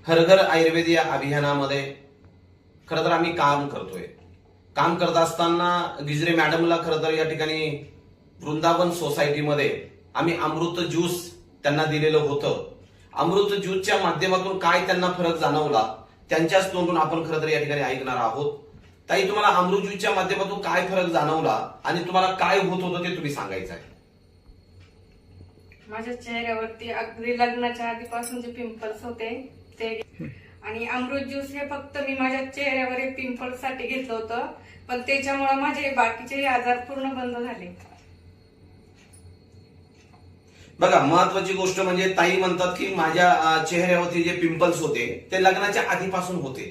हर घर आयुर्वेद या अभियानामध्ये खरं तर आम्ही काम करतोय. काम करत असताना गिजरे मॅडमला खरं तर या ठिकाणी वृंदावन सोसायटीमध्ये आम्ही अमृत ज्यूस त्यांना दिलेलं होतं. अमृत ज्यूसच्या माध्यमातून काय त्यांना फरक जाणवला त्यांच्याच तोंडून आपण खरं तर या ठिकाणी ऐकणार आहोत. ताई, तुम्हाला अमृत ज्यूसच्या माध्यमातून काय फरक जाणवला आणि तुम्हाला काय होत होतं ते तुम्ही सांगायचं आहे. माझ्या चेहऱ्यावरती अगदी लग्नाच्या आधीपासून जे पिंपल्स होते ते, आणि अमृत ज्यूस हे फक्त मी माझ्या चेहऱ्यावर पिंपल्स साठी घेतलं होतं, पण त्याच्यामुळे माझे बाकीचे आजार पूर्ण बंद झाले. बघा, महत्वाची गोष्ट म्हणजे ताई म्हणतात की माझ्या चेहऱ्यावरती जे पिंपल्स होते ते लग्नाच्या आधीपासून होते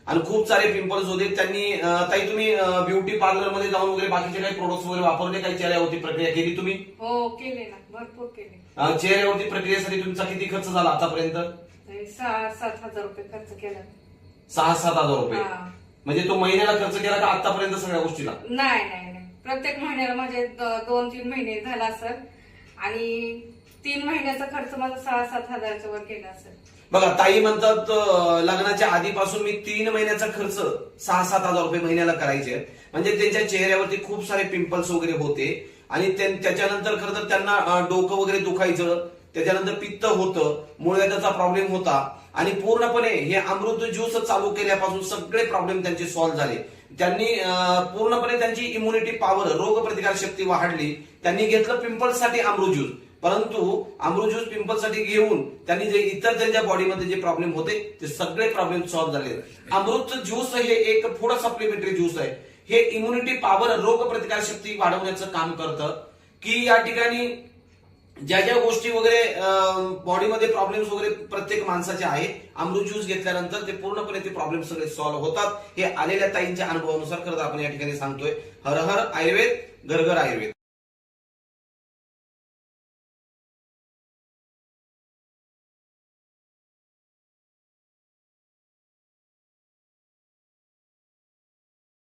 आणि खूप सारे पिंपल्स होते. त्यांनी ताई, तुम्ही ब्युटी पार्लर मध्ये जाऊन वगैरे बाकीचे काही प्रोडक्ट्स वगैरे वापरले, काही चेहऱ्यावरती प्रक्रिया केली तुम्ही? हो, केले ना, भरपूर केले. चेहऱ्यावरती प्रक्रियेसाठी तुमचा किती खर्च झाला आतापर्यंत? 6-7 हजार रुपये खर्च केला. 6-7 हजार रुपये? हा. म्हणजे तो महिन्याला खर्च केला का आतापर्यंत सगळ्या गोष्टीला? नाही नाही नाही, प्रत्येक महिन्याला माझे 2-3 महिने झाला असेल आणि 3 महिन्याचा खर्च माझा 6-7 हजाराच्या वर गेला असेल. बघा, ताई म्हणतात लग्नाच्या आधीपासून मी 3 महिन्याचा खर्च 6-7 हजार रुपये महिन्याला करायचे. म्हणजे त्यांच्या चेहऱ्यावरती खूप सारे पिंपल्स वगैरे होते आणि त्याच्यानंतर खरं तर त्यांना डोकं वगैरे दुखायचं, त्याच्यानंतर पित्त होतं, मूळव्याधाचा प्रॉब्लेम होता आणि पूर्णपणे हे अमृत ज्यूस चालू केल्यापासून सगळे प्रॉब्लेम त्यांचे सॉल्व्ह झाले. त्यांनी पूर्णपणे त्यांची इम्युनिटी पॉवर, रोगप्रतिकार शक्ती वाढली. त्यांनी घेतलं पिंपल्ससाठी अमृत ज्यूस, परंतु अमृत ज्यूस पिंपल्ससाठी घेऊन त्यांनी जे इतर त्यांच्या बॉडीमध्ये जे प्रॉब्लेम होते ते सगळे प्रॉब्लेम सॉल्व्ह झाले. अमृत ज्यूस हे एक फूड सप्लिमेंटरी ज्यूस आहे. हे इम्युनिटी पॉवर, रोगप्रतिकार शक्ती वाढवण्याचं काम करतं. की या ठिकाणी ज्या ज्या गोष्टी वगैरे बॉडीमध्ये प्रॉब्लेम्स वगैरे प्रत्येक माणसाचे आहे, अमृत ज्यूस घेतल्यानंतर ते पूर्णपणे ते प्रॉब्लेम सगळे सॉल्व्ह होतात. हे आलेल्या ताईंच्या अनुभवानुसार खरं आपण या ठिकाणी सांगतोय. हर हर आयुर्वेद, घर घर आयुर्वेद.